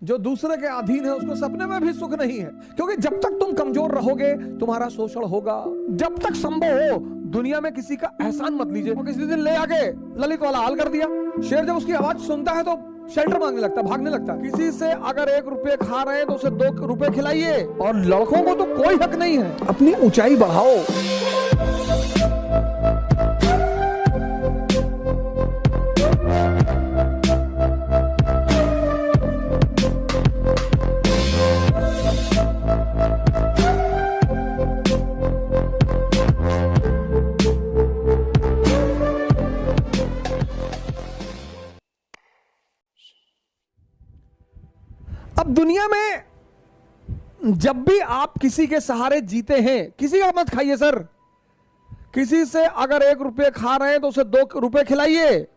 जो दूसरे के अधीन है उसको सपने में भी सुख नहीं है, क्योंकि जब तक तुम कमजोर रहोगे तुम्हारा शोषण होगा। जब तक संभव हो दुनिया में किसी का एहसान मत लीजिए। और किसी दिन ले आके ललित वाला हाल कर दिया। शेर जब उसकी आवाज सुनता है तो शेल्टर मांगने लगता, भागने लगता। किसी से अगर 1 रुपये खा रहे हैं तो उसे 2 रुपए खिलाइए। और लड़कों को तो कोई हक नहीं है, अपनी ऊंचाई बढ़ाओ। अब दुनिया में जब भी आप किसी के सहारे जीते हैं, किसी का मत खाइए सर। किसी से अगर 1 रुपये खा रहे हैं तो उसे 2 रुपए खिलाइए।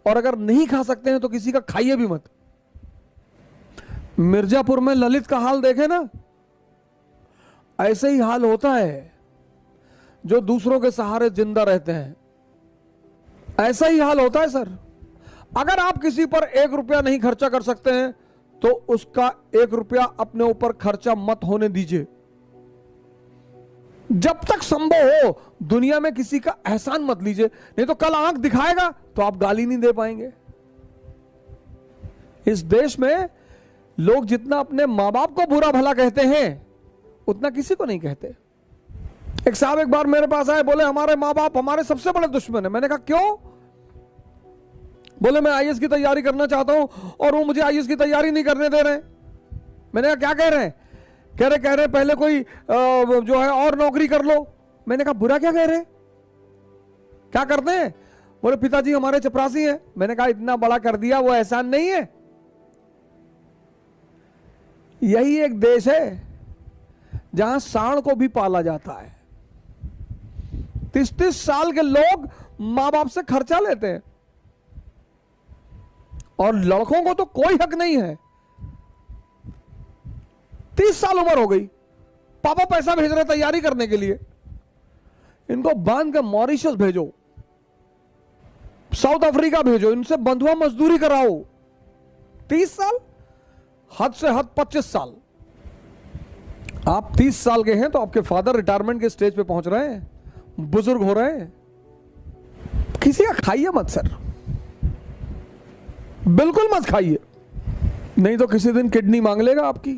और अगर नहीं खा सकते हैं तो किसी का खाइए भी मत। मिर्जापुर में ललित का हाल देखे ना, ऐसे ही हाल होता है जो दूसरों के सहारे जिंदा रहते हैं। ऐसा ही हाल होता है सर। अगर आप किसी पर 1 रुपया नहीं खर्चा कर सकते हैं तो उसका 1 रुपया अपने ऊपर खर्चा मत होने दीजिए। जब तक संभव हो दुनिया में किसी का एहसान मत लीजिए, नहीं तो कल आंख दिखाएगा तो आप गाली नहीं दे पाएंगे। इस देश में लोग जितना अपने मां बाप को बुरा भला कहते हैं उतना किसी को नहीं कहते। एक साहब एक बार मेरे पास आए, बोले हमारे मां बाप हमारे सबसे बड़े दुश्मन है। मैंने कहा क्यों? बोले मैं आईएएस की तैयारी करना चाहता हूं और वो मुझे आईएएस की तैयारी नहीं करने दे रहे। मैंने कहा क्या कह रहे हैं? कह रहे पहले कोई जो है और नौकरी कर लो। मैंने कहा बुरा क्या कह रहे हैं? क्या करते हैं? बोले पिताजी हमारे चपरासी हैं। मैंने कहा इतना बड़ा कर दिया, वो एहसान नहीं है। यही एक देश है जहां सांड को भी पाला जाता है। 30-30 साल के लोग मां बाप से खर्चा लेते हैं और लड़कों को तो कोई हक नहीं है। 30 साल उम्र हो गई, पापा पैसा भेज रहे तैयारी करने के लिए। इनको बांध के मॉरिशस भेजो, साउथ अफ्रीका भेजो, इनसे बंधुआ मजदूरी कराओ। 30 साल, हद से हद 25 साल। आप 30 साल के हैं तो आपके फादर रिटायरमेंट के स्टेज पे पहुंच रहे हैं, बुजुर्ग हो रहे हैं। किसी का खाइए मत सर, बिल्कुल मत खाइए, नहीं तो किसी दिन किडनी मांग लेगा आपकी।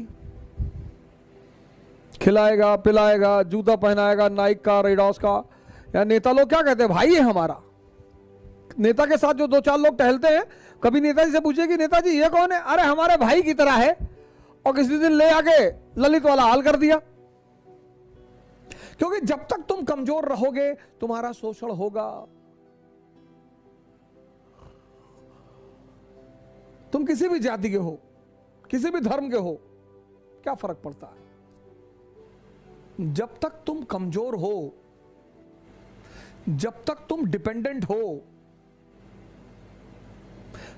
खिलाएगा पिलाएगा, जूता पहनाएगा नाइक का, रेडॉस का। या नेता लोग क्या कहते हैं, भाई है हमारा। नेता के साथ जो 2-4 लोग टहलते हैं, कभी नेताजी से पूछे कि नेताजी ये कौन है? अरे हमारे भाई की तरह है। और किसी दिन ले आके ललित वाला हाल कर दिया। क्योंकि जब तक तुम कमजोर रहोगे तुम्हारा शोषण होगा। तुम किसी भी जाति के हो, किसी भी धर्म के हो, क्या फर्क पड़ता है? जब तक तुम कमजोर हो, जब तक तुम डिपेंडेंट हो,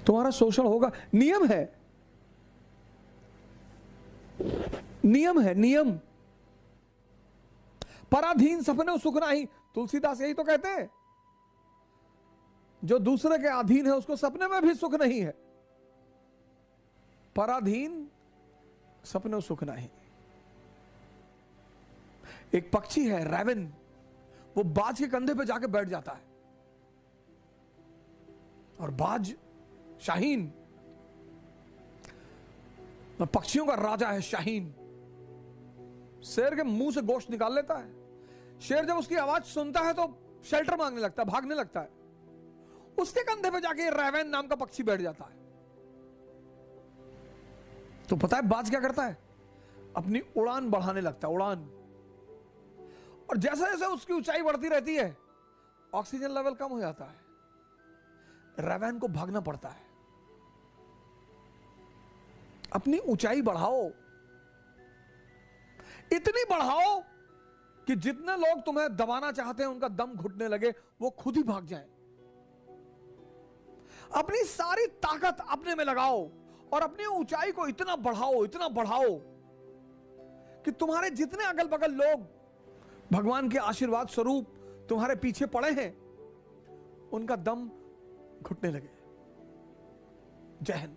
तुम्हारा शोषण होगा। नियम है, नियम है, नियम। पराधीन सपने सुख नहीं, तुलसीदास यही तो कहते हैं। जो दूसरे के अधीन है उसको सपने में भी सुख नहीं है। पराधीन सपने सुख नहीं। एक पक्षी है रैवन, वो बाज के कंधे पे जाके बैठ जाता है। और बाज शाहीन, पक्षियों का राजा है शाहीन। शेर के मुंह से गोश्त निकाल लेता है। शेर जब उसकी आवाज सुनता है तो शेल्टर मांगने लगता है, भागने लगता है। उसके कंधे पे जाके रैवन नाम का पक्षी बैठ जाता है। तो पता है बाज क्या करता है? अपनी उड़ान बढ़ाने लगता है, उड़ान। और जैसे जैसे उसकी ऊंचाई बढ़ती रहती है ऑक्सीजन लेवल कम हो जाता है। रैवन को भागना पड़ता है। अपनी ऊंचाई बढ़ाओ, इतनी बढ़ाओ कि जितने लोग तुम्हें दबाना चाहते हैं उनका दम घुटने लगे, वो खुद ही भाग जाएं। अपनी सारी ताकत अपने में लगाओ और अपनी ऊंचाई को इतना बढ़ाओ कि तुम्हारे जितने अगल बगल लोग भगवान के आशीर्वाद स्वरूप तुम्हारे पीछे पड़े हैं उनका दम घुटने लगे। जय हिंद।